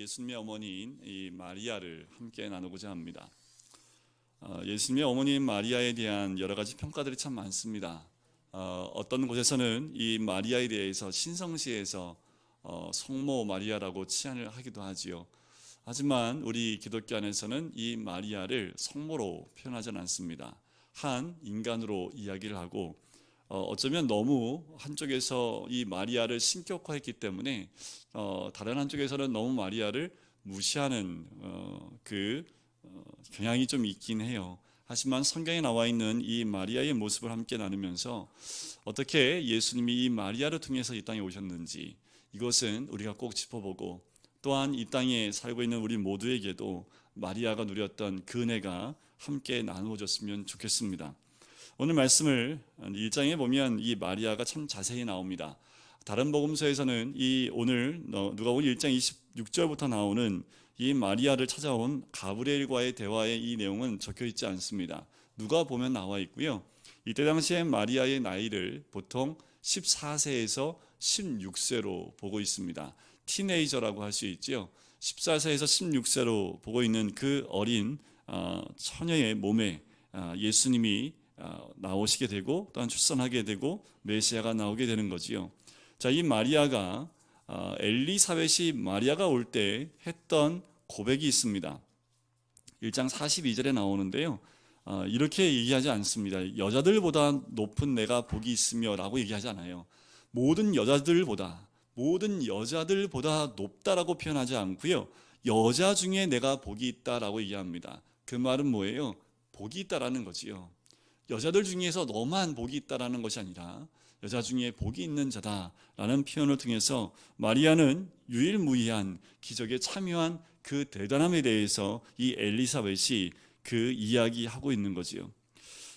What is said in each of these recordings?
예수님의 어머니인 이 마리아를 함께 나누고자 합니다. 예수님의 어머니인 마리아에 대한 여러 가지 평가들이 참 많습니다. 어떤 곳에서는 이 마리아에 대해서 신성시에서 성모 마리아라고 칭찬을 하기도 하지요. 하지만 우리 기독교 안에서는 이 마리아를 성모로 표현하지는 않습니다. 한 인간으로 이야기를 하고 어쩌면 너무 한쪽에서 이 마리아를 신격화했기 때문에 다른 한쪽에서는 너무 마리아를 무시하는 경향이 좀 있긴 해요. 하지만 성경에 나와 있는 이 마리아의 모습을 함께 나누면서 어떻게 예수님이 이 마리아를 통해서 이 땅에 오셨는지 이것은 우리가 꼭 짚어보고, 또한 이 땅에 살고 있는 우리 모두에게도 마리아가 누렸던 그 은혜가 함께 나누어졌으면 좋겠습니다. 오늘 말씀을 1장에 보면 이 마리아가 참 자세히 나옵니다. 다른 복음서에서는 이 오늘 누가복음 1장 26절부터 나오는 이 마리아를 찾아온 가브리엘과의 대화의 이 내용은 적혀 있지 않습니다. 누가 보면 나와 있고요. 이때 당시에 마리아의 나이를 보통 14세에서 16세로 보고 있습니다. 티네이저라고 할 수 있죠. 14세에서 16세로 보고 있는 그 어린 처녀의 몸에 예수님이 나오시게 되고 또한 출산하게 되고 메시아가 나오게 되는 거지요. 자, 이 마리아가 엘리사벳이 마리아가 올 때 했던 고백이 있습니다. 1장 42절에 나오는데요. 이렇게 얘기하지 않습니다. 여자들보다 높은 내가 복이 있으며 라고 얘기하지 않아요. 모든 여자들보다 높다라고 표현하지 않고요. 여자 중에 내가 복이 있다라고 얘기합니다. 그 말은 뭐예요? 복이 있다라는 거지요. 여자들 중에서 너만 복이 있다라는 것이 아니라 여자 중에 복이 있는 자다라는 표현을 통해서 마리아는 유일무이한 기적에 참여한 그 대단함에 대해서 이 엘리사벳이 그 이야기하고 있는 거지요.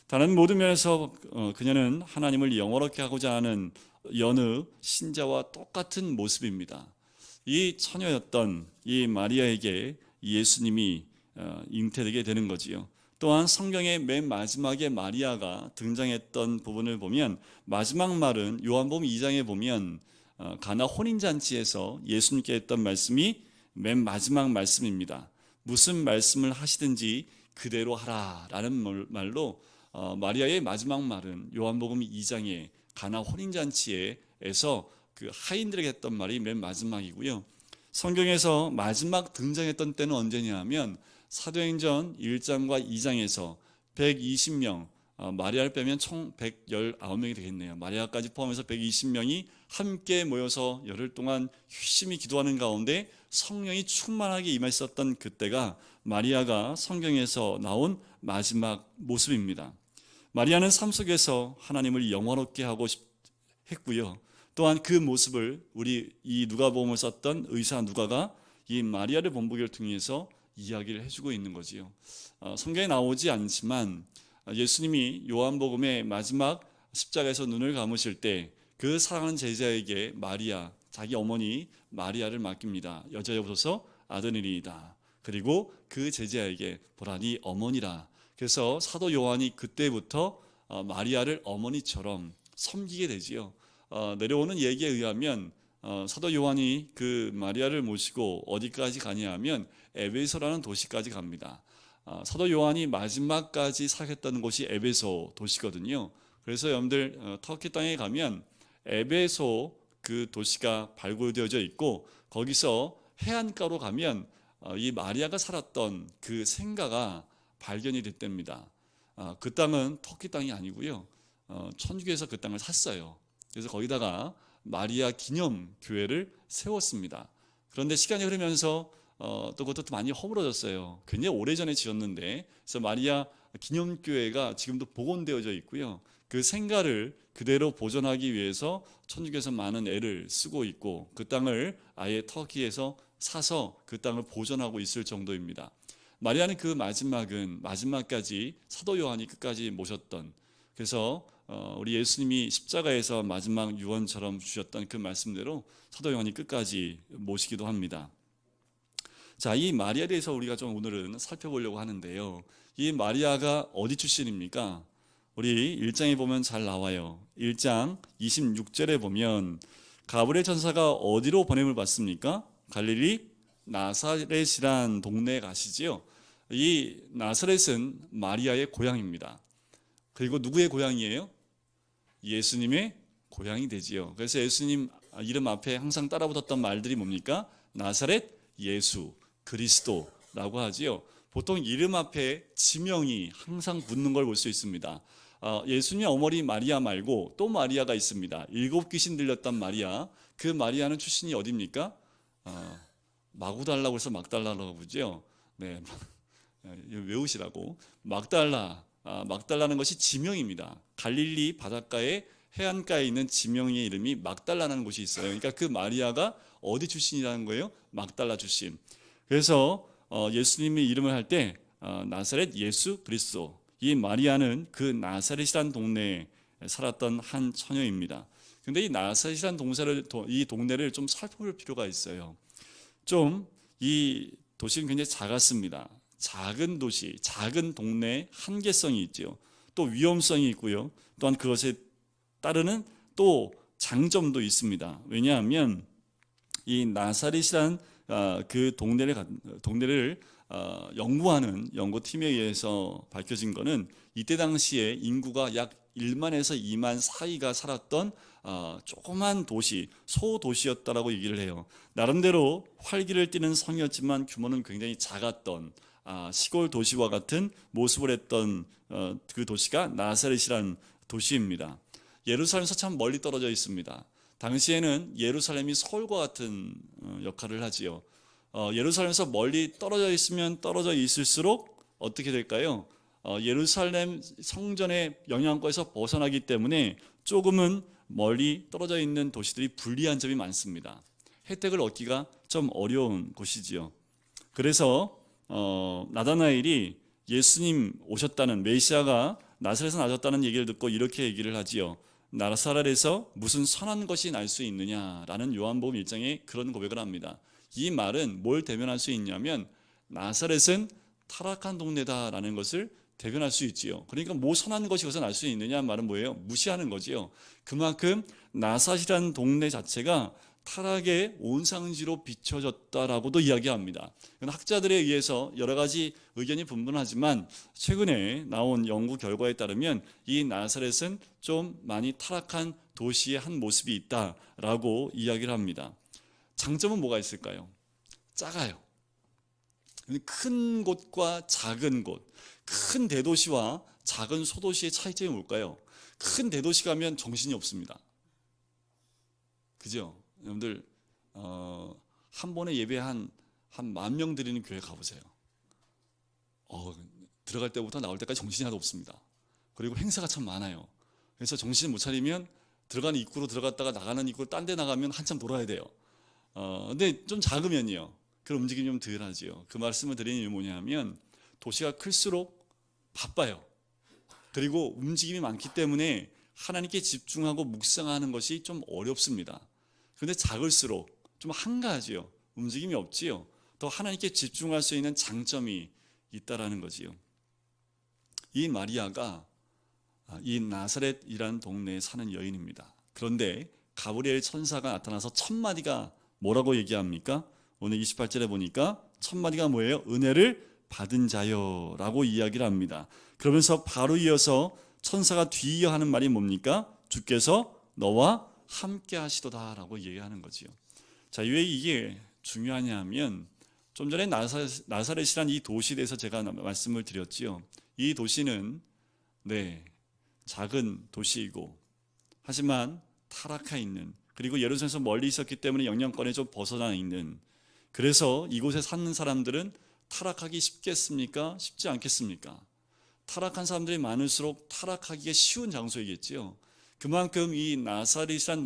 다른 모든 면에서 그녀는 하나님을 영원하게 하고자 하는 여느 신자와 똑같은 모습입니다. 이 처녀였던 이 마리아에게 예수님이 잉태되게 되는 거지요. 또한 성경의 맨 마지막에 마리아가 등장했던 부분을 보면 마지막 말은 요한복음 2장에 보면 가나 혼인잔치에서 예수님께 했던 말씀이 맨 마지막 말씀입니다. 무슨 말씀을 하시든지 그대로 하라라는 말로 마리아의 마지막 말은 요한복음 2장에 가나 혼인잔치에서 그 하인들에게 했던 말이 맨 마지막이고요. 성경에서 마지막 등장했던 때는 언제냐 하면 사도행전 1장과 2장에서 120명, 마리아를 빼면 총 119명이 되겠네요. 마리아까지 포함해서 120명이 함께 모여서 열흘 동안 열심히 기도하는 가운데 성령이 충만하게 임하셨던 그때가 마리아가 성경에서 나온 마지막 모습입니다. 마리아는 삶 속에서 하나님을 영원롭게 하고 했고요. 또한 그 모습을 우리 이 누가복음을 썼던 의사 누가가 이 마리아를 본보기를 통해서 이야기를 해주고 있는 거지요. 성경에 나오지 않지만 예수님이 요한복음의 마지막 십자가에서 눈을 감으실 때 그 사랑하는 제자에게 마리아, 자기 어머니 마리아를 맡깁니다. 여자여보소서 아드니이다. 그리고 그 제자에게 보라 네 어머니라. 그래서 사도 요한이 그때부터 마리아를 어머니처럼 섬기게 되지요. 내려오는 얘기에 의하면 사도 요한이 그 마리아를 모시고 어디까지 가냐 하면 에베소라는 도시까지 갑니다. 사도 요한이 마지막까지 사겠다는 곳이 에베소 도시거든요. 그래서 여러분들 터키 땅에 가면 에베소 그 도시가 발굴되어져 있고 거기서 해안가로 가면 이 마리아가 살았던 그 생가가 발견이 됐답니다. 그 땅은 터키 땅이 아니고요. 천주교에서 그 땅을 샀어요. 그래서 거기다가 마리아 기념 교회를 세웠습니다. 그런데 시간이 흐르면서 또 그것도 많이 허물어졌어요. 굉장히 오래전에 지었는데, 그래서 마리아 기념교회가 지금도 복원되어져 있고요. 그 생가를 그대로 보존하기 위해서 천주교에서 많은 애를 쓰고 있고 그 땅을 아예 터키에서 사서 그 땅을 보존하고 있을 정도입니다. 마리아는 그 마지막까지 사도 요한이 끝까지 모셨던, 그래서 우리 예수님이 십자가에서 마지막 유언처럼 주셨던 그 말씀대로 사도 요한이 끝까지 모시기도 합니다. 자, 이 마리아에 대해서 우리가 좀 오늘은 살펴보려고 하는데요. 이 마리아가 어디 출신입니까? 우리 1장에 보면 잘 나와요. 1장 26절에 보면 가브리엘 천사가 어디로 보냄을 받습니까? 갈릴리 나사렛이란 동네에 가시지요. 이 나사렛은 마리아의 고향입니다. 그리고 누구의 고향이에요? 예수님의 고향이 되지요. 그래서 예수님 이름 앞에 항상 따라붙었던 말들이 뭡니까? 나사렛, 예수, 그리스도라고 하지요. 보통 이름 앞에 지명이 항상 붙는 걸 볼 수 있습니다. 예수님의 어머니 마리아 말고 또 마리아가 있습니다. 7 귀신 들렸던 마리아. 그 마리아는 출신이 어디입니까? 마구달라고 해서 막달라라고 부르죠. 네, 외우시라고. 막달라는 것이 지명입니다. 갈릴리 바닷가에 해안가에 있는 지명의 이름이 막달라는 곳이 있어요. 그러니까 그 마리아가 어디 출신이라는 거예요? 막달라 출신. 그래서 예수님의 이름을 할 때 나사렛 예수 그리스도. 이 마리아는 그 나사렛이라는 동네에 살았던 한 처녀입니다. 근데 이 나사렛이라는 이 동네를 좀 살펴볼 필요가 있어요. 좀 이 도시는 굉장히 작았습니다. 작은 도시, 작은 동네에 한계성이 있죠. 또 위험성이 있고요. 또한 그것에 따르는 또 장점도 있습니다. 왜냐하면 이 나사렛이란 그 동네를 연구하는 연구팀에 의해서 밝혀진 것은 이때 당시에 인구가 약 1만에서 2만 사이가 살았던 조그만 도시, 소도시였다라고 얘기를 해요. 나름대로 활기를 띠는 성이었지만 규모는 굉장히 작았던 시골 도시와 같은 모습을 했던 그 도시가 나사렛이라는 도시입니다. 예루살렘에서 참 멀리 떨어져 있습니다. 당시에는 예루살렘이 서울과 같은 역할을 하지요. 예루살렘에서 멀리 떨어져 있으면 떨어져 있을수록 어떻게 될까요? 예루살렘 성전의 영향권에서 벗어나기 때문에 조금은 멀리 떨어져 있는 도시들이 불리한 점이 많습니다. 혜택을 얻기가 좀 어려운 곳이지요. 그래서 나다나엘이 예수님 오셨다는, 메시아가 나사렛에서 나셨다는 얘기를 듣고 이렇게 얘기를 하지요. 나사렛에서 무슨 선한 것이 날 수 있느냐라는 요한복음 1장에 그런 고백을 합니다. 이 말은 뭘 대변할 수 있냐면 나사렛은 타락한 동네다라는 것을 대변할 수 있지요. 그러니까 뭐 선한 것이 거기서 날 수 있느냐 말은 뭐예요? 무시하는 거지요. 그만큼 나사렛이라는 동네 자체가 타락의 온상지로 비춰졌다라고도 이야기합니다. 학자들에 의해서 여러 가지 의견이 분분하지만 최근에 나온 연구 결과에 따르면 이 나사렛은 좀 많이 타락한 도시의 한 모습이 있다라고 이야기를 합니다. 장점은 뭐가 있을까요? 작아요. 큰 곳과 작은 곳, 큰 대도시와 작은 소도시의 차이점이 뭘까요? 큰 대도시 가면 정신이 없습니다. 그죠? 여러분들 한 번에 예배 한 10,000명 드리는 교회 가보세요. 들어갈 때부터 나올 때까지 정신이 하나도 없습니다. 그리고 행사가 참 많아요. 그래서 정신 못 차리면 들어가는 입구로 들어갔다가 나가는 입구로 딴 데 나가면 한참 돌아야 돼요. 근데 좀 작으면요, 그런 움직임이 좀 덜하지요. 그 말씀을 드리는 이유는 뭐냐면 도시가 클수록 바빠요. 그리고 움직임이 많기 때문에 하나님께 집중하고 묵상하는 것이 좀 어렵습니다. 그런데 작을수록 좀 한가하지요. 움직임이 없지요. 더 하나님께 집중할 수 있는 장점이 있다라는 거지요. 이 마리아가 이 나사렛이라는 동네에 사는 여인입니다. 그런데 가브리엘 천사가 나타나서 첫 마디가 뭐라고 얘기합니까? 오늘 28절에 보니까 첫 마디가 뭐예요? 은혜를 받은 자여라고 이야기를 합니다. 그러면서 바로 이어서 천사가 뒤이어 하는 말이 뭡니까? 주께서 너와 함께 하시도다라고 얘기하는 거지요. 자, 왜 이게 중요하냐 하면 좀 전에 나사렛이란 이 도시에 대해서 제가 말씀을 드렸지요. 이 도시는 작은 도시이고 하지만 타락해 있는, 그리고 예루살렘에서 멀리 있었기 때문에 영향권에 좀 벗어나 있는, 그래서 이곳에 사는 사람들은 타락하기 쉽겠습니까? 쉽지 않겠습니까? 타락한 사람들이 많을수록 타락하기가 쉬운 장소이겠지요. 그만큼 이 나사렛이란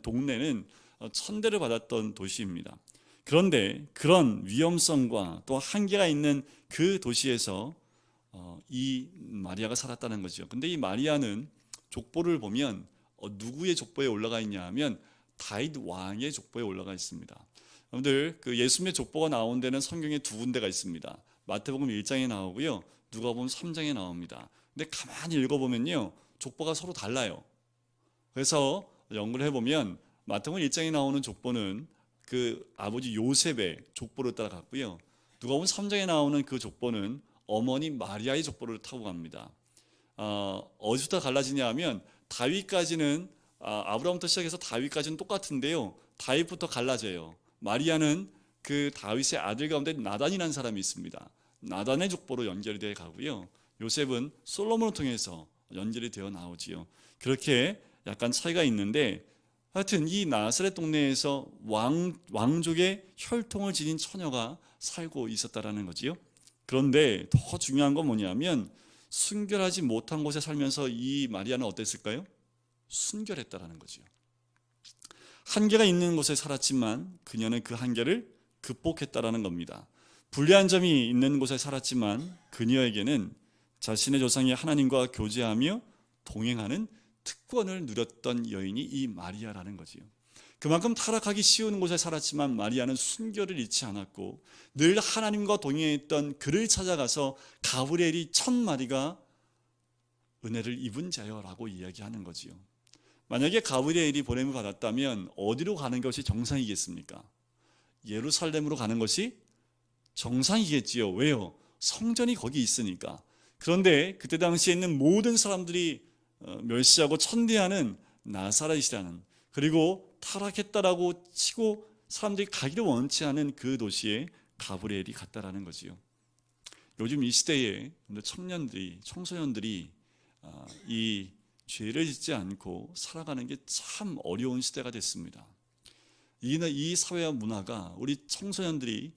동네는 천대를 받았던 도시입니다. 그런데 그런 위험성과 또 한계가 있는 그 도시에서 이 마리아가 살았다는 거죠. 근데 이 마리아는 족보를 보면 누구의 족보에 올라가 있냐 하면 다윗 왕의 족보에 올라가 있습니다. 여러분들 그 예수님의 족보가 나온 데는 성경에 2군데가 있습니다. 마태복음 1장에 나오고요, 누가복음 3장에 나옵니다. 근데 가만히 읽어보면요, 족보가 서로 달라요. 그래서 연구를 해보면 마태복음 1장에 나오는 족보는 그 아버지 요셉의 족보를 따라갔고요. 누가복음 3장에 나오는 그 족보는 어머니 마리아의 족보를 타고 갑니다. 어디부터 갈라지냐 하면 다윗까지는 아브라함부터 시작해서 다윗까지는 똑같은데요. 다윗부터 갈라져요. 마리아는 그 다윗의 아들 가운데 나단이라는 사람이 있습니다. 나단의 족보로 연결이 되어 가고요. 요셉은 솔로몬을 통해서 연결이 되어 나오지요. 그렇게 약간 차이가 있는데 하여튼 이 나사렛 동네에서 왕족의 혈통을 지닌 처녀가 살고 있었다라는 거지요. 그런데 더 중요한 건 뭐냐면 순결하지 못한 곳에 살면서 이 마리아는 어땠을까요? 순결했다라는 거죠. 한계가 있는 곳에 살았지만 그녀는 그 한계를 극복했다라는 겁니다. 불리한 점이 있는 곳에 살았지만 그녀에게는 자신의 조상이 하나님과 교제하며 동행하는 특권을 누렸던 여인이 이 마리아라는 거지요. 그만큼 타락하기 쉬운 곳에 살았지만 마리아는 순결을 잃지 않았고 늘 하나님과 동행했던 그를 찾아가서 가브리엘이 첫 마디가 은혜를 입은 자여라고 이야기하는 거지요. 만약에 가브리엘이 보냄을 받았다면 어디로 가는 것이 정상이겠습니까? 예루살렘으로 가는 것이 정상이겠지요. 왜요? 성전이 거기 있으니까. 그런데 그때 당시에 있는 모든 사람들이 멸시하고 천대하는 나사렛이라는, 그리고 타락했다라고 치고 사람들이 가기를 원치 않은 그 도시에 가브리엘이 갔다라는 거지요. 요즘 이 시대에 청소년들이 이 죄를 짓지 않고 살아가는 게 참 어려운 시대가 됐습니다. 이 사회와 문화가 우리 청소년들이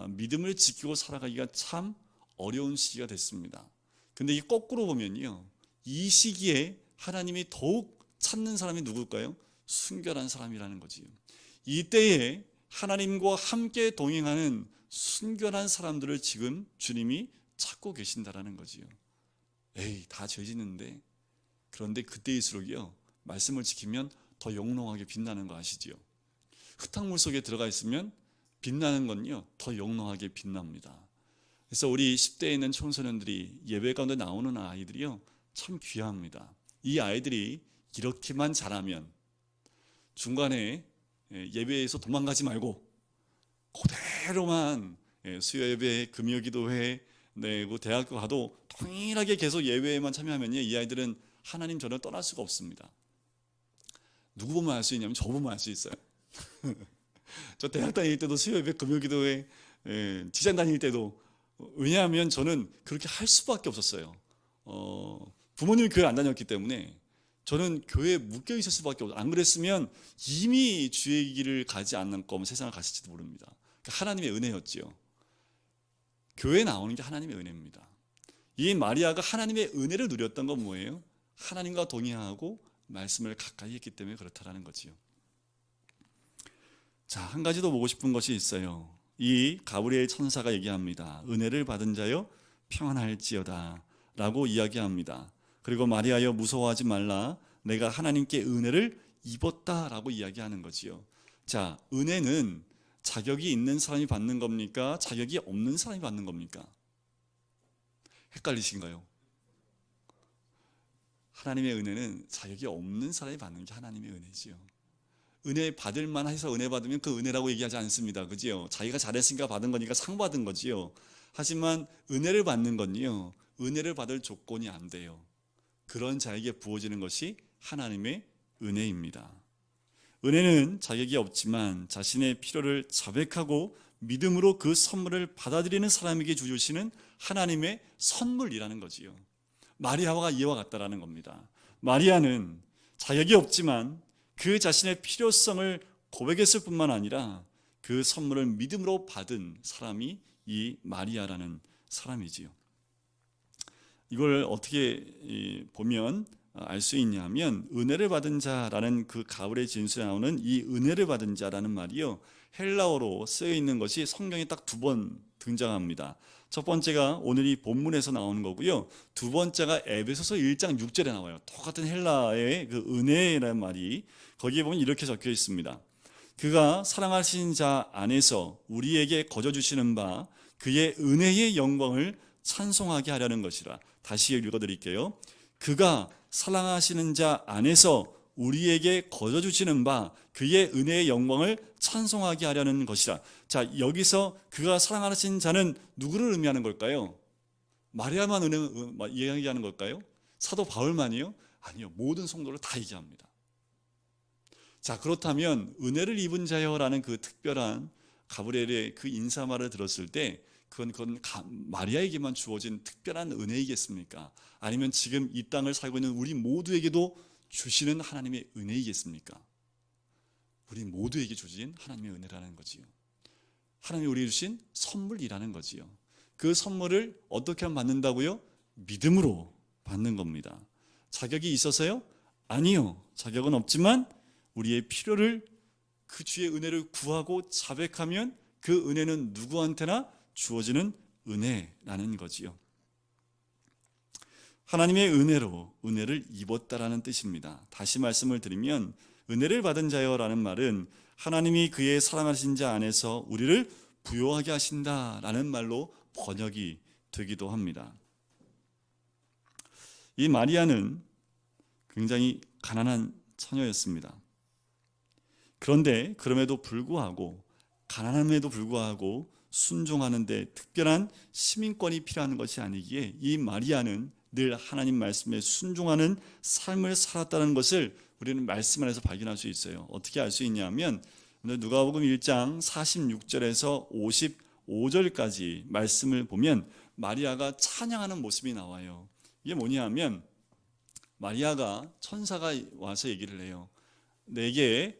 믿음을 지키고 살아가기가 참 어려운 시기가 됐습니다. 근데 이 거꾸로 보면요, 이 시기에 하나님이 더욱 찾는 사람이 누굴까요? 순결한 사람이라는 거지요. 이때에 하나님과 함께 동행하는 순결한 사람들을 지금 주님이 찾고 계신다라는 거지요. 에이, 다 죄 짓는데. 그런데 그때일수록요, 말씀을 지키면 더 영롱하게 빛나는 거 아시지요? 흙탕물 속에 들어가 있으면 빛나는 건요, 더 영롱하게 빛납니다. 그래서 우리 10대에 있는 청소년들이 예배 가운데 나오는 아이들이요, 참 귀합니다. 이 아이들이 이렇게만 잘하면 중간에 예배에서 도망가지 말고 그대로만 수요예배, 금요기도회, 그 대학교 가도 동일하게 계속 예배에만 참여하면요, 이 아이들은 하나님 전을 떠날 수가 없습니다. 누구 보면 알 수 있냐면 저 보면 알 수 있어요. 저 대학 다닐 때도 수요예배, 금요기도회, 디자인 다닐 때도, 왜냐하면 저는 그렇게 할 수밖에 없었어요. 부모님이 교회 안 다녔기 때문에 저는 교회에 묶여 있을 수밖에 없어요. 안 그랬으면 이미 주의 길을 가지 않는 거면 세상을 갔을지도 모릅니다. 하나님의 은혜였지요. 교회에 나오는 게 하나님의 은혜입니다. 이 마리아가 하나님의 은혜를 누렸던 건 뭐예요? 하나님과 동행하고 말씀을 가까이 했기 때문에 그렇다라는 거지요. 자, 한 가지 더 보고 싶은 것이 있어요. 이 가브리엘 천사가 얘기합니다. 은혜를 받은 자여 평안할지어다 라고 이야기합니다. 그리고 마리아여 무서워하지 말라, 내가 하나님께 은혜를 입었다 라고 이야기하는 거지요. 자, 은혜는 자격이 있는 사람이 받는 겁니까? 자격이 없는 사람이 받는 겁니까? 헷갈리신가요? 하나님의 은혜는 자격이 없는 사람이 받는 게 하나님의 은혜지요. 은혜 받을 만해서 은혜 받으면 그 은혜라고 얘기하지 않습니다. 그지요? 자기가 잘했으니까 받은 거니까 상 받은 거지요. 하지만 은혜를 받는 건요, 은혜를 받을 조건이 안 돼요. 그런 자에게 부어지는 것이 하나님의 은혜입니다. 은혜는 자격이 없지만 자신의 필요를 자백하고 믿음으로 그 선물을 받아들이는 사람에게 주시는 하나님의 선물이라는 거지요. 마리아가 이와 같다라는 겁니다. 마리아는 자격이 없지만 그 자신의 필요성을 고백했을 뿐만 아니라 그 선물을 믿음으로 받은 사람이 이 마리아라는 사람이지요. 이걸 어떻게 보면 알 수 있냐면, 은혜를 받은 자라는 그 가브리엘 진술에 나오는 이 은혜를 받은 자라는 말이요, 헬라어로 쓰여 있는 것이 성경에 딱 2번 등장합니다. 첫 번째가 오늘 이 본문에서 나오는 거고요, 두 번째가 에베소서 1장 6절에 나와요. 똑같은 헬라어의 그 은혜라는 말이 거기에 보면 이렇게 적혀 있습니다. 그가 사랑하신 자 안에서 우리에게 거저 주시는 바 그의 은혜의 영광을 찬송하게 하려는 것이라. 다시 읽어드릴게요. 그가 사랑하시는 자 안에서 우리에게 거저 주시는 바 그의 은혜의 영광을 찬송하게 하려는 것이라. 자, 여기서 그가 사랑하신 자는 누구를 의미하는 걸까요? 마리아만 이야기하는 걸까요? 사도 바울만이요? 아니요, 모든 성도를 다 얘기합니다. 자, 그렇다면 은혜를 입은 자여라는 그 특별한 가브리엘의 그 인사말을 들었을 때 그건 마리아에게만 주어진 특별한 은혜이겠습니까? 아니면 지금 이 땅을 살고 있는 우리 모두에게도 주시는 하나님의 은혜이겠습니까? 우리 모두에게 주신 하나님의 은혜라는 거지요. 하나님이 우리에게 주신 선물이라는 거지요. 그 선물을 어떻게 하면 받는다고요? 믿음으로 받는 겁니다. 자격이 있어서요? 아니요. 자격은 없지만 우리의 필요를 그 주의 은혜를 구하고 자백하면 그 은혜는 누구한테나 주어지는 은혜라는 거지요. 하나님의 은혜로 은혜를 입었다라는 뜻입니다. 다시 말씀을 드리면 은혜를 받은 자여라는 말은 하나님이 그의 사랑하신 자 안에서 우리를 부요하게 하신다라는 말로 번역이 되기도 합니다. 이 마리아는 굉장히 가난한 처녀였습니다. 그런데 그럼에도 불구하고 가난함에도 불구하고 순종하는데 특별한 시민권이 필요한 것이 아니기에 이 마리아는 늘 하나님 말씀에 순종하는 삶을 살았다는 것을 우리는 말씀 안에서 발견할 수 있어요. 어떻게 알 수 있냐면 누가복음 1장 46절에서 55절까지 말씀을 보면 마리아가 찬양하는 모습이 나와요. 이게 뭐냐 하면 마리아가 천사가 와서 얘기를 해요. 내게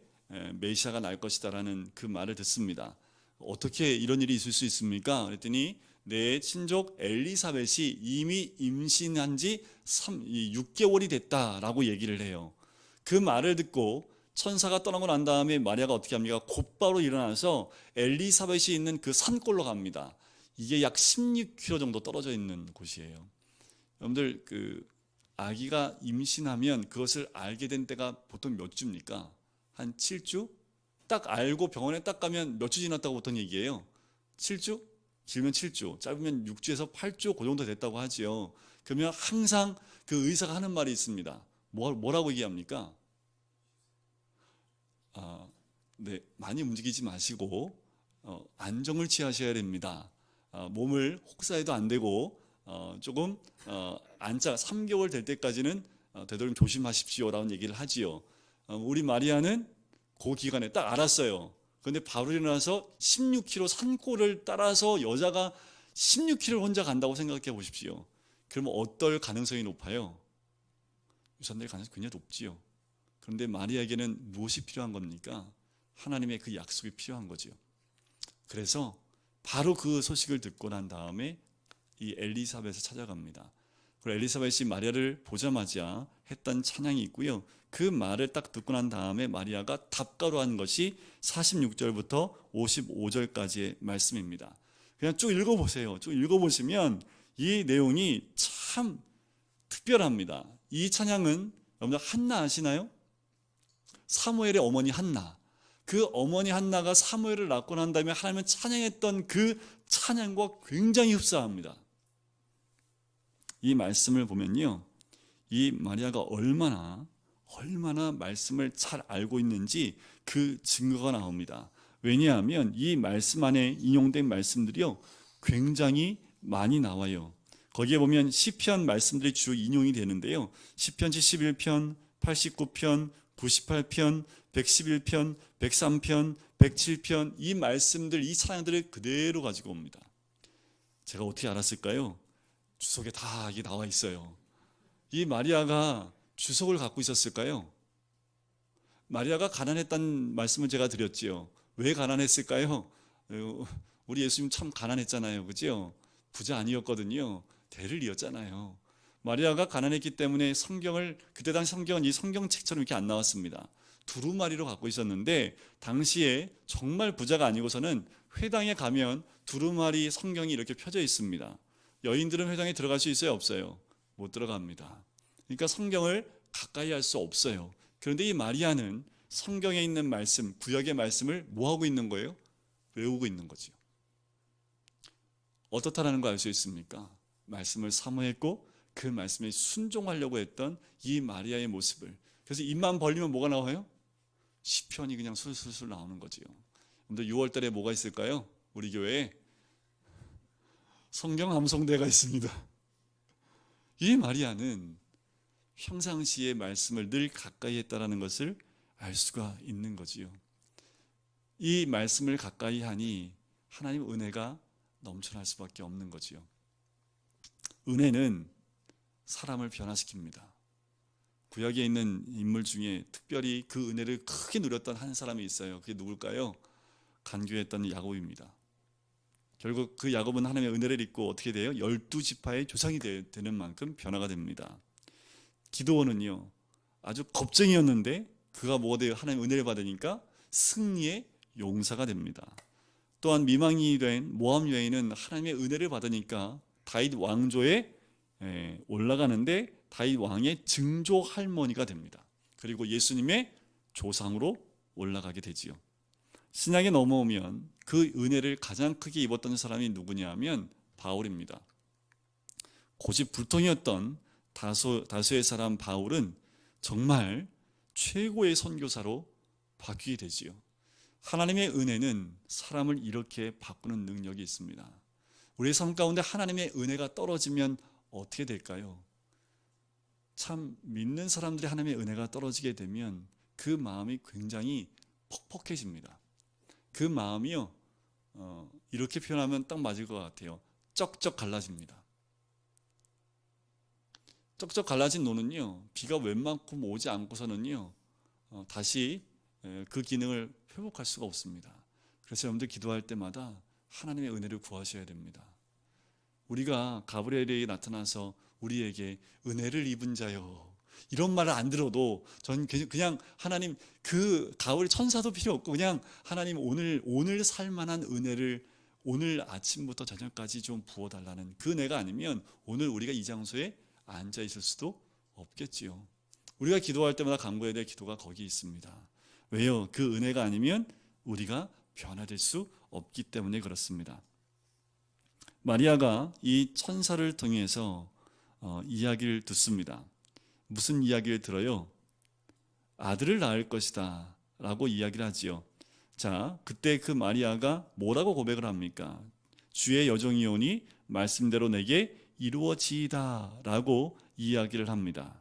메시아가 날 것이다라는 그 말을 듣습니다. 어떻게 이런 일이 있을 수 있습니까? 그랬더니 내 친족 엘리사벳이 이미 임신한 지 6개월이 됐다라고 얘기를 해요. 그 말을 듣고 천사가 떠나고 난 다음에 마리아가 어떻게 합니까? 곧바로 일어나서 엘리사벳이 있는 그 산골로 갑니다. 이게 약 16km 정도 떨어져 있는 곳이에요. 여러분들 그 아기가 임신하면 그것을 알게 된 때가 보통 몇 주입니까? 한 7주? 딱 알고 병원에 딱 가면 몇 주 지났다고 보통 얘기해요. 7주? 길면 7주, 짧으면 6주에서 8주 그 정도 됐다고 하지요. 그러면 항상 그 의사가 하는 말이 있습니다. 뭐라고 얘기합니까? 네, 많이 움직이지 마시고 안정을 취하셔야 됩니다. 몸을 혹사해도 안 되고 조금 앉아 3개월 될 때까지는 되도록 조심하십시오라는 얘기를 하지요. 우리 마리아는 그 기간에 딱 알았어요. 그런데 바로 일어나서 16km 산골을 따라서 여자가 16km를 혼자 간다고 생각해 보십시오. 그러면 어떨 가능성이 높아요? 유산될 가능성이 굉장히 높지요. 그런데 마리아에게는 무엇이 필요한 겁니까? 하나님의 그 약속이 필요한 거죠. 그래서 바로 그 소식을 듣고 난 다음에 이 엘리사벳을 찾아갑니다. 그리고 엘리사벳이 마리아를 보자마자 했던 찬양이 있고요. 그 말을 딱 듣고 난 다음에 마리아가 답가로 한 것이 46절부터 55절까지의 말씀입니다. 그냥 쭉 읽어보세요. 쭉 읽어보시면 이 내용이 참 특별합니다. 이 찬양은 여러분들 한나 아시나요? 사무엘의 어머니 한나. 그 어머니 한나가 사무엘을 낳고 난 다음에 하나님을 찬양했던 그 찬양과 굉장히 흡사합니다. 이 말씀을 보면요, 이 마리아가 얼마나 말씀을 잘 알고 있는지 그 증거가 나옵니다. 왜냐하면 이 말씀 안에 인용된 말씀들이요 굉장히 많이 나와요. 거기에 보면 시편 말씀들이 주로 인용이 되는데요. 시편 71편, 89편, 98편, 111편, 103편, 107편 이 말씀들, 이 찬양들을 그대로 가지고 옵니다. 제가 어떻게 알았을까요? 주석에 다 이게 나와 있어요. 이 마리아가 주석을 갖고 있었을까요? 마리아가 가난했다는 말씀을 제가 드렸지요. 왜 가난했을까요? 우리 예수님 참 가난했잖아요. 그죠? 부자 아니었거든요. 대를 이었잖아요. 마리아가 가난했기 때문에 성경을, 그때 당시 성경은 이 성경책처럼 이렇게 안 나왔습니다. 두루마리로 갖고 있었는데 당시에 정말 부자가 아니고서는 회당에 가면 두루마리 성경이 이렇게 펴져 있습니다. 여인들은 회당에 들어갈 수 있어요? 없어요? 못 들어갑니다. 그러니까 성경을 가까이 할 수 없어요. 그런데 이 마리아는 성경에 있는 말씀, 구약의 말씀을 뭐하고 있는 거예요? 외우고 있는 거죠. 어떻다라는 걸 알 수 있습니까? 말씀을 사모했고 그 말씀에 순종하려고 했던 이 마리아의 모습을 그래서 입만 벌리면 뭐가 나와요? 시편이 그냥 술술술 나오는 거지요. 근데 6월 달에 뭐가 있을까요? 우리 교회에 성경 암송대가 있습니다. 이 마리아는 평상시에 말씀을 늘 가까이 했다라는 것을 알 수가 있는 거지요. 이 말씀을 가까이 하니 하나님 은혜가 넘쳐날 수밖에 없는 거지요. 은혜는 사람을 변화시킵니다. 구약에 있는 인물 중에 특별히 그 은혜를 크게 누렸던 한 사람이 있어요. 그게 누굴까요? 간교했던 야곱입니다. 결국 그 야곱은 하나님의 은혜를 입고 어떻게 돼요? 12지파의 조상이 되는 만큼 변화가 됩니다. 기드온은요, 아주 겁쟁이였는데 그가 뭐가 돼요? 하나님의 은혜를 받으니까 승리의 용사가 됩니다. 또한 미망이 된 모압 여인은 하나님의 은혜를 받으니까 다윗 왕조에 올라가는데 다윗 왕의 증조 할머니가 됩니다. 그리고 예수님의 조상으로 올라가게 되지요. 신약에 넘어오면 그 은혜를 가장 크게 입었던 사람이 누구냐 하면 바울입니다. 고집불통이었던 다수의 사람 바울은 정말 최고의 선교사로 바뀌게 되지요. 하나님의 은혜는 사람을 이렇게 바꾸는 능력이 있습니다. 우리의 삶 가운데 하나님의 은혜가 떨어지면 어떻게 될까요? 참 믿는 사람들이 하나님의 은혜가 떨어지게 되면 그 마음이 굉장히 퍽퍽해집니다. 그 마음이요, 이렇게 표현하면 딱 맞을 것 같아요. 쩍쩍 갈라집니다. 쩍쩍 갈라진 노는요, 비가 웬만큼 오지 않고서는요, 다시 그 기능을 회복할 수가 없습니다. 그래서 여러분들 기도할 때마다 하나님의 은혜를 구하셔야 됩니다. 우리가 가브리엘이 나타나서 우리에게 은혜를 입은 자요, 이런 말을 안 들어도 전 그냥 하나님, 그 가을 천사도 필요 없고 그냥 하나님 오늘 살만한 은혜를 오늘 아침부터 저녁까지 좀 부어달라는 그 은혜가 아니면 오늘 우리가 이 장소에 앉아 있을 수도 없겠지요. 우리가 기도할 때마다 간구해야 될 기도가 거기 있습니다. 왜요? 그 은혜가 아니면 우리가 변화될 수 없기 때문에 그렇습니다. 마리아가 이 천사를 통해서 이야기를 듣습니다. 무슨 이야기를 들어요? 아들을 낳을 것이다 라고 이야기를 하지요. 자, 그때 그 마리아가 뭐라고 고백을 합니까? 주의 여종이오니 말씀대로 내게 이루어지이다 라고 이야기를 합니다.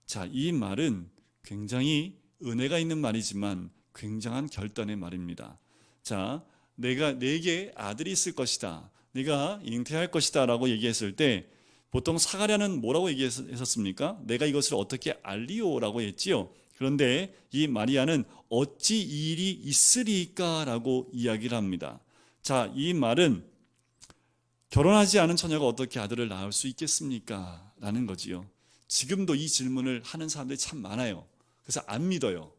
자, 이 말은 굉장히 은혜가 있는 말이지만 굉장한 결단의 말입니다. 자, 내게 아들이 있을 것이다, 내가 잉태할 것이다 라고 얘기했을 때 보통 사가랴는 뭐라고 얘기했었습니까? 내가 이것을 어떻게 알리오 라고 했지요. 그런데 이 마리아는 어찌 이 일이 있으리까 라고 이야기를 합니다. 자, 이 말은 결혼하지 않은 처녀가 어떻게 아들을 낳을 수 있겠습니까? 라는 거지요. 지금도 이 질문을 하는 사람들이 참 많아요. 그래서 안 믿어요.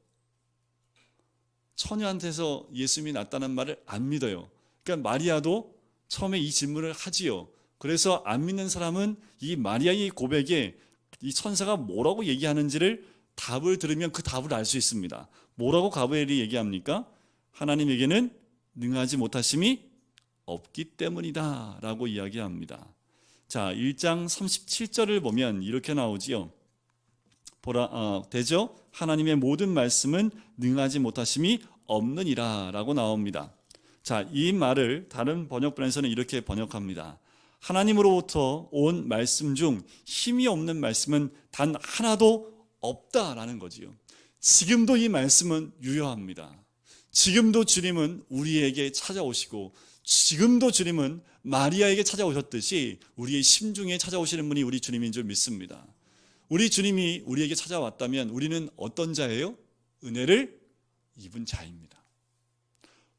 처녀한테서 예수님이 낳았다는 말을 안 믿어요. 그러니까 마리아도 처음에 이 질문을 하지요. 그래서 안 믿는 사람은 이 마리아의 고백에 이 천사가 뭐라고 얘기하는지를 답을 들으면 그 답을 알 수 있습니다. 뭐라고 가브리엘이 얘기합니까? 하나님에게는 능하지 못하심이 없기 때문이다 라고 이야기합니다. 자, 1장 37절을 보면 이렇게 나오지요. 되죠? 하나님의 모든 말씀은 능하지 못하심이 없느니라 라고 나옵니다. 자, 이 말을 다른 번역본에서는 이렇게 번역합니다. 하나님으로부터 온 말씀 중 힘이 없는 말씀은 단 하나도 없다라는 거지요. 지금도 이 말씀은 유효합니다. 지금도 주님은 우리에게 찾아오시고 지금도 주님은 마리아에게 찾아오셨듯이 우리의 심중에 찾아오시는 분이 우리 주님인 줄 믿습니다. 우리 주님이 우리에게 찾아왔다면 우리는 어떤 자예요? 은혜를 입은 자입니다.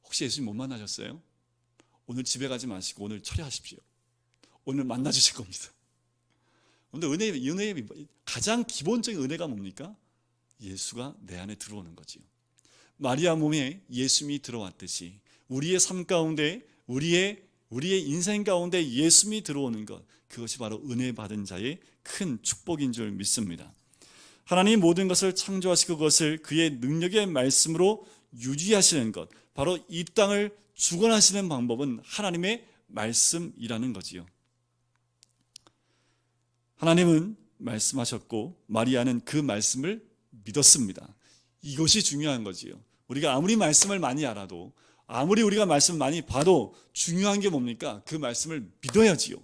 혹시 예수님 못 만나셨어요? 오늘 집에 가지 마시고 오늘 처리하십시오. 오늘 만나주실 겁니다. 근데 은혜의 가장 기본적인 은혜가 뭡니까? 예수가 내 안에 들어오는 거지요. 마리아 몸에 예수님이 들어왔듯이 우리의 삶 가운데 우리의 인생 가운데 예수님이 들어오는 것, 그것이 바로 은혜 받은 자의 큰 축복인 줄 믿습니다. 하나님 모든 것을 창조하시고 그것을 그의 능력의 말씀으로 유지하시는 것, 바로 이 땅을 주관하시는 방법은 하나님의 말씀이라는 거지요. 하나님은 말씀하셨고 마리아는 그 말씀을 믿었습니다. 이것이 중요한 거지요. 우리가 아무리 말씀을 많이 알아도, 아무리 우리가 말씀을 많이 봐도 중요한 게 뭡니까? 그 말씀을 믿어야지요.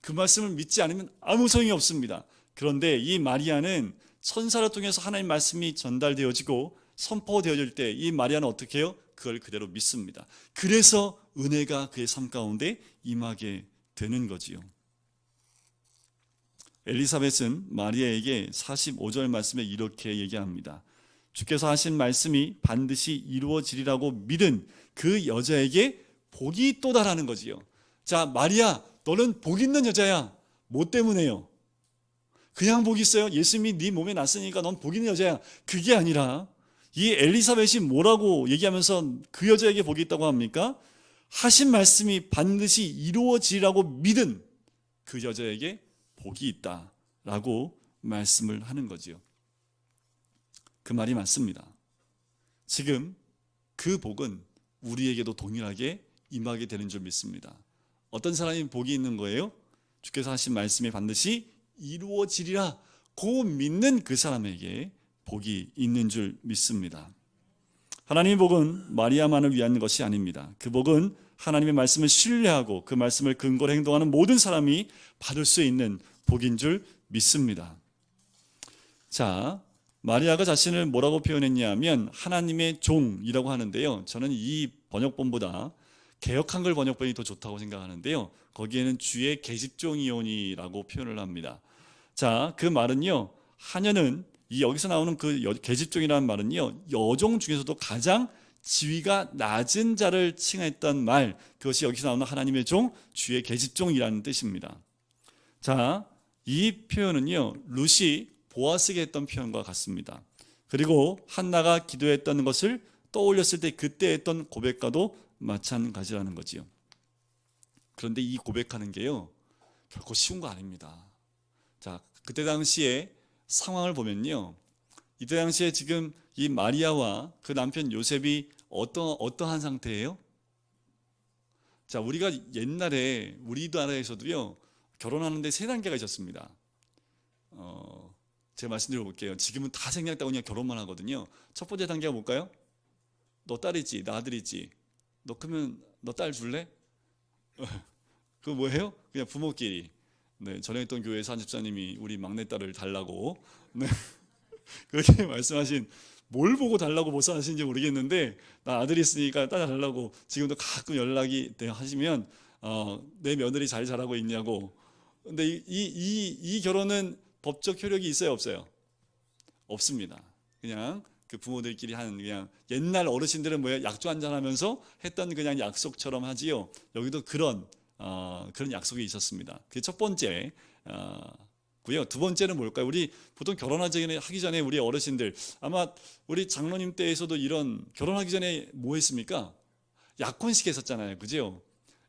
그 말씀을 믿지 않으면 아무 소용이 없습니다. 그런데 이 마리아는 천사를 통해서 하나님 말씀이 전달되어지고 선포되어질 때 이 마리아는 어떻게 해요? 그걸 그대로 믿습니다. 그래서 은혜가 그의 삶 가운데 임하게 되는 거지요. 엘리사벳은 마리아에게 45절 말씀에 이렇게 얘기합니다. 주께서 하신 말씀이 반드시 이루어지리라고 믿은 그 여자에게 복이 있도다라는 거지요. 자, 마리아, 너는 복 있는 여자야. 뭐 때문에요? 그냥 복 있어요? 예수님이 네 몸에 났으니까 넌 복 있는 여자야. 그게 아니라 이 엘리사벳이 뭐라고 얘기하면서 그 여자에게 복이 있다고 합니까? 하신 말씀이 반드시 이루어지리라고 믿은 그 여자에게 복이 있다라고 말씀을 하는 거지요. 그 말이 맞습니다. 지금 그 복은 우리에게도 동일하게 임하게 되는 줄 믿습니다. 어떤 사람이 복이 있는 거예요? 주께서 하신 말씀이 반드시 이루어지리라 고 믿는 그 사람에게 복이 있는 줄 믿습니다. 하나님의 복은 마리아만을 위한 것이 아닙니다. 그 복은 하나님의 말씀을 신뢰하고 그 말씀을 근거로 행동하는 모든 사람이 받을 수 있는 복인 줄 믿습니다. 자, 마리아가 자신을 뭐라고 표현했냐면 하나님의 종이라고 하는데요. 저는 이 번역본보다 개역 한글 번역본이 더 좋다고 생각하는데요. 거기에는 주의 계집종이오니라고 표현을 합니다. 자, 그 말은요. 하녀는 이 여기서 나오는 그 계집종이라는 말은요. 여종 중에서도 가장 지위가 낮은 자를 칭했던 말, 그것이 여기서 나오는 하나님의 종, 주의 계집종이라는 뜻입니다. 자, 이 표현은요. 룻이 보아스에게 했던 표현과 같습니다. 그리고 한나가 기도했던 것을 떠올렸을 때 그때 했던 고백과도 마찬가지라는 거지요. 그런데 이 고백하는 게요. 결코 쉬운 거 아닙니다. 자, 그때 당시에 상황을 보면요. 이때 당시에 지금 이 마리아와 그 남편 요셉이 어떠한 상태예요? 자, 우리가 옛날에 우리나라에서도요. 결혼하는데 세 단계가 있었습니다. 제가 말씀드려 볼게요. 지금은 다 생략하고 그냥 결혼만 하거든요. 첫 번째 단계가 뭘까요? 너 딸이지, 나 아들이지. 너 크면 너 딸 줄래? 그거 뭐예요? 그냥 부모끼리. 네, 전에 있던 교회에서 한 집사님이 우리 막내딸을 달라고 그렇게 말씀하신, 뭘 보고 달라고 하시는지 모르겠는데 나 아들이 있으니까 딸 달라고 지금도 가끔 연락이 하시면 내 며느리 잘 자라고 있냐고. 근데 이 결혼은 법적 효력이 있어요, 없어요? 없습니다. 그냥 그 부모들끼리 하는, 그냥 옛날 어르신들은 뭐예요? 약주 한잔 하면서 했던 그냥 약속처럼 하지요. 여기도 그런 약속이 있었습니다. 그게 첫 번째 고요. 두 번째는 뭘까요? 우리 보통 결혼하기 전에 우리 어르신들, 아마 우리 장로님 때에서도 이런, 결혼하기 전에 뭐 했습니까? 약혼식 했었잖아요. 그죠?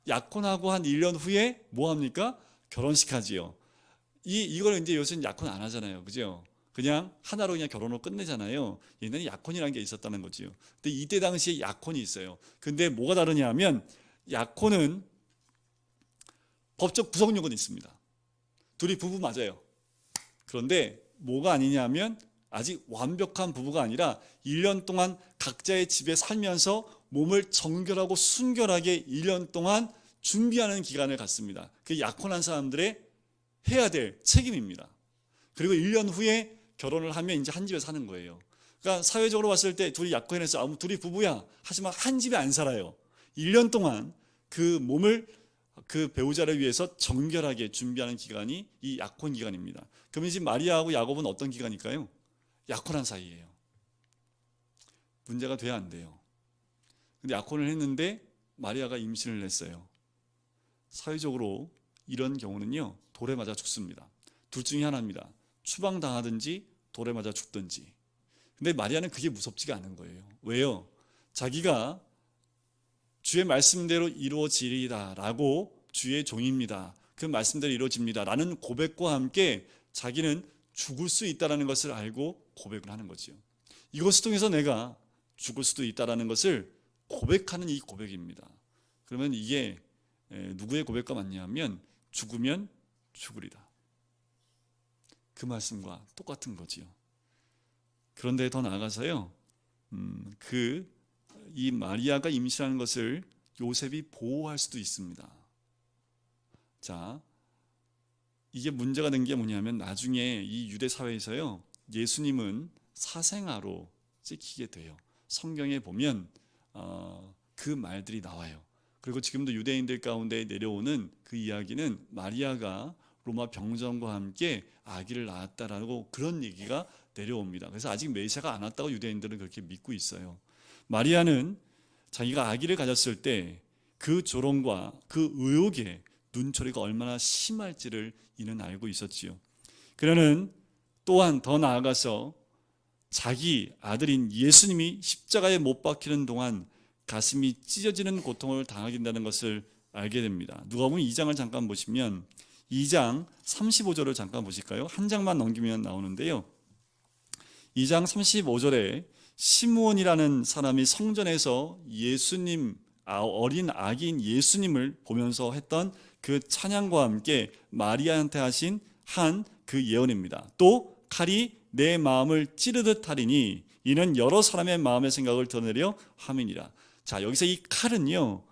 약혼하고 한 1년 후에 뭐 합니까? 결혼식 하지요. 이걸 이제 요새는 약혼 안 하잖아요. 그죠? 그냥 하나로 그냥 결혼을 끝내잖아요. 옛날에 약혼이라는 게 있었다는 거지요. 근데 이때 당시에 약혼이 있어요. 근데 뭐가 다르냐 하면 약혼은 법적 구속 요건이 있습니다. 둘이 부부 맞아요. 그런데 뭐가 아니냐면 아직 완벽한 부부가 아니라 1년 동안 각자의 집에 살면서 몸을 정결하고 순결하게 1년 동안 준비하는 기간을 갖습니다. 그게 약혼한 사람들의 해야 될 책임입니다. 그리고 1년 후에 결혼을 하면 이제 한 집에 사는 거예요. 그러니까 사회적으로 봤을 때 둘이 약혼해서 둘이 부부야 하지만 한 집에 안 살아요. 1년 동안 그 몸을 그 배우자를 위해서 정결하게 준비하는 기간이 이 약혼 기간입니다. 그러면 지금 마리아하고 야곱은 어떤 기간일까요? 약혼한 사이예요. 문제가 돼야 안 돼요. 근데 약혼을 했는데 마리아가 임신을 했어요. 사회적으로 이런 경우는요, 돌에 맞아 죽습니다. 둘 중에 하나입니다. 추방당하든지 돌에 맞아 죽든지. 근데 마리아는 그게 무섭지가 않은 거예요. 왜요? 자기가 주의 말씀대로 이루어지리다 라고, 주의 종입니다, 그 말씀대로 이루어집니다 라는 고백과 함께 자기는 죽을 수 있다는 것을 알고 고백을 하는 거죠. 이것을 통해서 내가 죽을 수도 있다는 것을 고백하는 이 고백입니다. 그러면 이게 누구의 고백과 맞냐면 죽으면 죽으리다, 그 말씀과 똑같은 거지요. 그런데 더 나아가서요, 이 마리아가 임신하는 것을 요셉이 보호할 수도 있습니다. 자, 이게 문제가 된 게 뭐냐면 나중에 이 유대 사회에서요, 예수님은 사생아로 찍히게 돼요. 성경에 보면 그 말들이 나와요. 그리고 지금도 유대인들 가운데 내려오는 그 이야기는 마리아가 로마 병정과 함께 아기를 낳았다라고 그런 얘기가 내려옵니다. 그래서 아직 메시아가 안 왔다고 유대인들은 그렇게 믿고 있어요. 마리아는 자기가 아기를 가졌을 때 그 조롱과 그 의혹에 눈초리가 얼마나 심할지를 이는 알고 있었지요. 그녀는 또한 더 나아가서 자기 아들인 예수님이 십자가에 못 박히는 동안 가슴이 찢어지는 고통을 당하게 된다는 것을 알게 됩니다. 누가복음 2장을 잠깐 보시면 2장 35절을 잠깐 보실까요? 한 장만 넘기면 나오는데요. 2장 35절에 시므온이라는 사람이 성전에서 예수님, 어린 아기인 예수님을 보면서 했던 그 찬양과 함께 마리아한테 하신 한 그 예언입니다. 또 칼이 내 마음을 찌르듯 하리니 이는 여러 사람의 마음의 생각을 드러내려 함이니라. 자, 여기서 이 칼은요,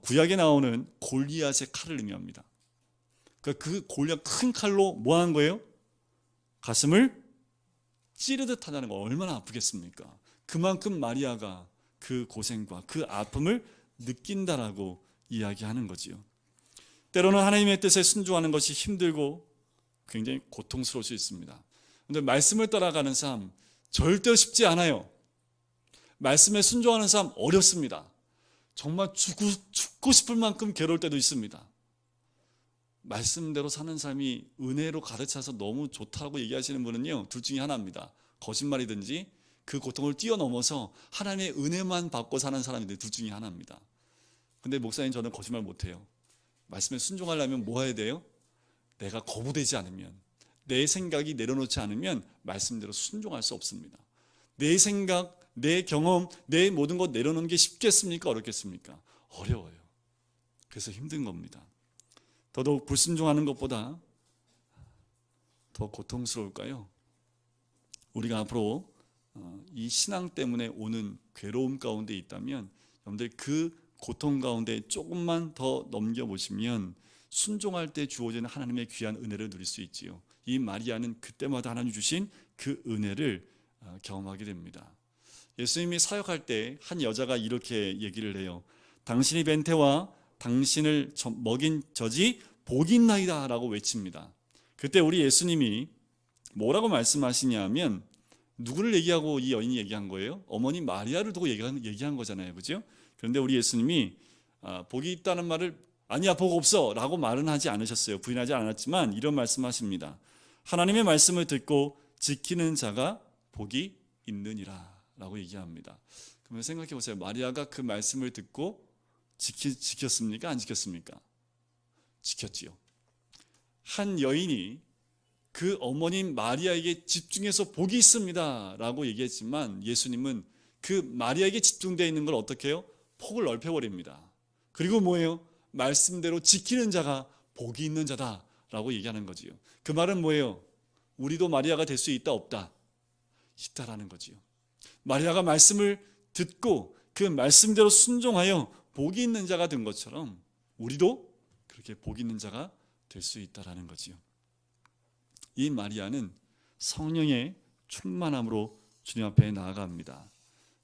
구약에 나오는 골리앗의 칼을 의미합니다. 그 골리앗 큰 칼로 뭐 하는 거예요? 가슴을 찌르듯 하다는 거 얼마나 아프겠습니까? 그만큼 마리아가 그 고생과 그 아픔을 느낀다라고 이야기하는 거지요. 때로는 하나님의 뜻에 순종하는 것이 힘들고 굉장히 고통스러울 수 있습니다. 그런데 말씀을 따라가는 삶 절대 쉽지 않아요. 말씀에 순종하는 삶 어렵습니다. 정말 죽고 싶을 만큼 괴로울 때도 있습니다. 말씀대로 사는 삶이 은혜로 가득 차서 너무 좋다고 얘기하시는 분은요, 둘 중에 하나입니다. 거짓말이든지 그 고통을 뛰어넘어서 하나님의 은혜만 받고 사는 사람인데 둘 중에 하나입니다. 근데 목사님, 저는 거짓말 못해요. 말씀에 순종하려면 뭐 해야 돼요? 내가 거부되지 않으면, 내 생각이 내려놓지 않으면 말씀대로 순종할 수 없습니다. 내 생각, 내 경험, 내 모든 것 내려놓는 게 쉽겠습니까? 어렵겠습니까? 어려워요. 그래서 힘든 겁니다. 더더욱 불순종하는 것보다 더 고통스러울까요? 우리가 앞으로 이 신앙 때문에 오는 괴로움 가운데 있다면 여러분들 그 고통 가운데 조금만 더 넘겨보시면 순종할 때 주어지는 하나님의 귀한 은혜를 누릴 수 있지요. 이 마리아는 그때마다 하나님 주신 그 은혜를 경험하게 됩니다. 예수님이 사역할 때 한 여자가 이렇게 얘기를 해요. 당신이 뵌 태와 당신을 먹인 젖이 복이 있나이다 라고 외칩니다. 그때 우리 예수님이 뭐라고 말씀하시냐면, 누구를 얘기하고 이 여인이 얘기한 거예요? 어머니 마리아를 두고 얘기한 거잖아요. 그죠? 그런데 우리 예수님이 복이 있다는 말을 아니야, 복 없어 라고 말은 하지 않으셨어요. 부인하지 않았지만 이런 말씀하십니다. 하나님의 말씀을 듣고 지키는 자가 복이 있느니라 라고 얘기합니다. 그러면 생각해 보세요. 마리아가 그 말씀을 듣고 지켰습니까? 안 지켰습니까? 지켰지요. 한 여인이 그 어머님 마리아에게 집중해서 복이 있습니다 라고 얘기했지만 예수님은 그 마리아에게 집중되어 있는 걸 어떻게 해요? 폭을 넓혀버립니다. 그리고 뭐예요? 말씀대로 지키는 자가 복이 있는 자다 라고 얘기하는 거지요. 그 말은 뭐예요? 우리도 마리아가 될 수 있다 없다? 있다라는 거지요. 마리아가 말씀을 듣고 그 말씀대로 순종하여 복이 있는 자가 된 것처럼 우리도 그렇게 복이 있는 자가 될 수 있다라는 거지요. 이 마리아는 성령의 충만함으로 주님 앞에 나아갑니다.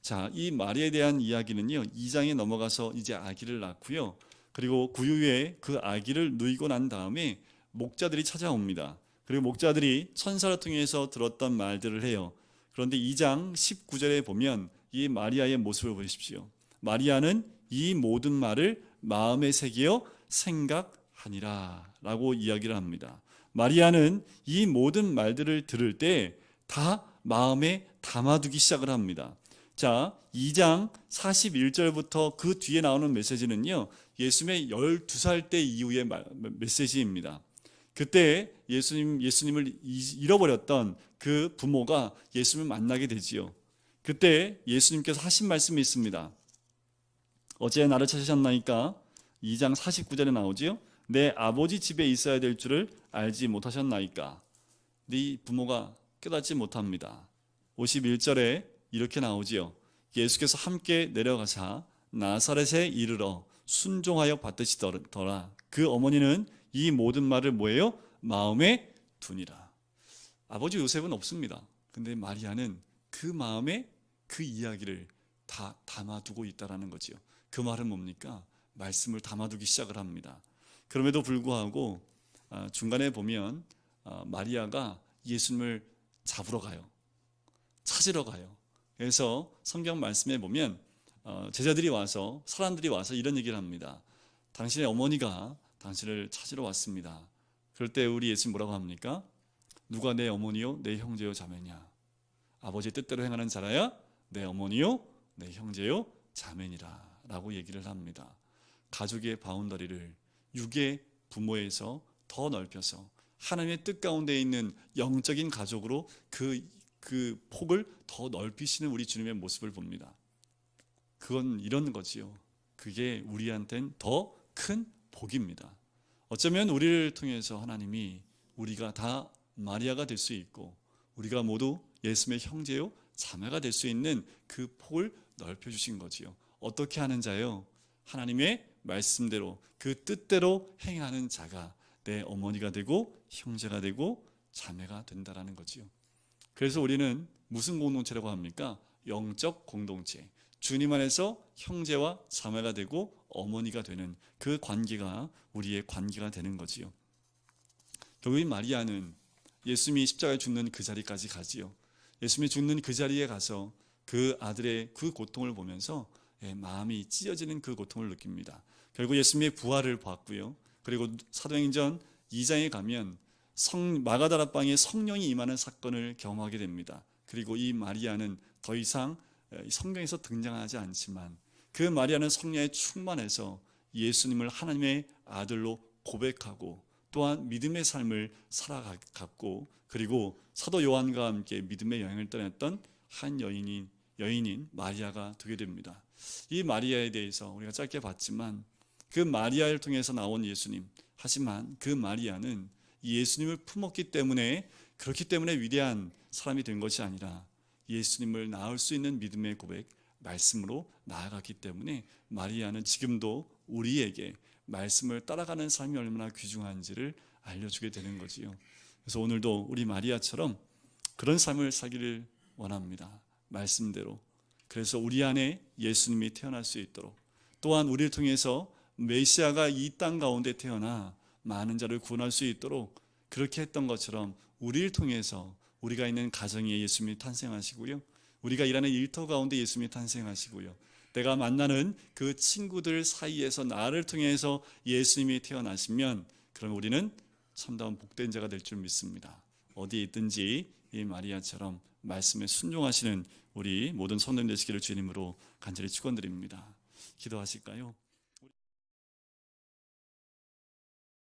자, 이 마리아에 대한 이야기는요, 2장에 넘어가서 이제 아기를 낳고요. 그리고 구유에 그 아기를 누이고 난 다음에 목자들이 찾아옵니다. 그리고 목자들이 천사를 통해서 들었던 말들을 해요. 그런데 2장 19절에 보면 이 마리아의 모습을 보십시오. 마리아는 이 모든 말을 마음에 새겨 생각하니라 라고 이야기를 합니다. 마리아는 이 모든 말들을 들을 때 다 마음에 담아두기 시작을 합니다. 자, 2장 41절부터 그 뒤에 나오는 메시지는요, 예수님의 12살 때 이후의 메시지입니다. 그때 예수님을 잃어버렸던 그 부모가 예수님을 만나게 되지요. 그때 예수님께서 하신 말씀이 있습니다. 어제 나를 찾으셨나이까? 2장 49절에 나오지요. 내 아버지 집에 있어야 될 줄을 알지 못하셨나이까? 네 부모가 깨닫지 못합니다. 51절에 이렇게 나오지요. 예수께서 함께 내려가사 나사렛에 이르러 순종하여 받으시더라. 그 어머니는 이 모든 말을 뭐예요? 마음에 두니라. 아버지 요셉은 없습니다. 근데 마리아는 그 마음에 그 이야기를 다 담아두고 있다라는 거지요. 그 말은 뭡니까? 말씀을 담아두기 시작을 합니다. 그럼에도 불구하고 중간에 보면 마리아가 예수님을 잡으러 가요. 찾으러 가요. 그래서 성경 말씀에 보면 제자들이 와서, 사람들이 와서 이런 얘기를 합니다. 당신의 어머니가 당신을 찾으러 왔습니다. 그럴 때 우리 예수님 뭐라고 합니까? 누가 내 어머니요 내 형제요 자매냐? 아버지의 뜻대로 행하는 자라야 내 어머니요 내 형제요 자매니라 라고 얘기를 합니다. 가족의 바운더리를 육의 부모에서 더 넓혀서 하나님의 뜻 가운데 있는 영적인 가족으로 그 폭을 더 넓히시는 우리 주님의 모습을 봅니다. 그건 이런 거지요. 그게 우리한텐 더 큰 복입니다. 어쩌면 우리를 통해서 하나님이 우리가 다 마리아가 될 수 있고 우리가 모두 예수님의 형제요 자매가 될 수 있는 그 폭을 넓혀주신 거지요. 어떻게 하는 자요? 하나님의 말씀대로 그 뜻대로 행하는 자가 내 어머니가 되고 형제가 되고 자매가 된다라는 거지요. 그래서 우리는 무슨 공동체라고 합니까? 영적 공동체. 주님 안에서 형제와 자매가 되고 어머니가 되는 그 관계가 우리의 관계가 되는 거지요. 결국 마리아는 예수님이 십자가에 죽는 그 자리까지 가지요. 예수님이 죽는 그 자리에 가서 그 아들의 그 고통을 보면서 마음이 찢어지는 그 고통을 느낍니다. 결국 예수님의 부활을 봤고요. 그리고 사도행전 2장에 가면 마가다라 방에 성령이 임하는 사건을 경험하게 됩니다. 그리고 이 마리아는 더 이상 성경에서 등장하지 않지만 그 마리아는 성령에 충만해서 예수님을 하나님의 아들로 고백하고 또한 믿음의 삶을 살아갔고 그리고 사도 요한과 함께 믿음의 여행을 떠났던 한 여인인 마리아가 되게 됩니다. 이 마리아에 대해서 우리가 짧게 봤지만 그 마리아를 통해서 나온 예수님, 하지만 그 마리아는 예수님을 품었기 때문에 그렇기 때문에 위대한 사람이 된 것이 아니라 예수님을 낳을 수 있는 믿음의 고백, 말씀으로 나아갔기 때문에 마리아는 지금도 우리에게 말씀을 따라가는 삶이 얼마나 귀중한지를 알려주게 되는 거지요. 그래서 오늘도 우리 마리아처럼 그런 삶을 살기를 원합니다. 말씀대로. 그래서 우리 안에 예수님이 태어날 수 있도록 또한 우리를 통해서 메시아가 이 땅 가운데 태어나 많은 자를 구원할 수 있도록 그렇게 했던 것처럼 우리를 통해서 우리가 있는 가정에 예수님이 탄생하시고요. 우리가 일하는 일터 가운데 예수님이 탄생하시고요. 내가 만나는 그 친구들 사이에서 나를 통해서 예수님이 태어나시면 그럼 우리는 참다운 복된 자가 될 줄 믿습니다. 어디에 있든지 이 마리아처럼 말씀에 순종하시는 우리 모든 성도님 되시기를 주님으로 간절히 축원드립니다. 기도하실까요?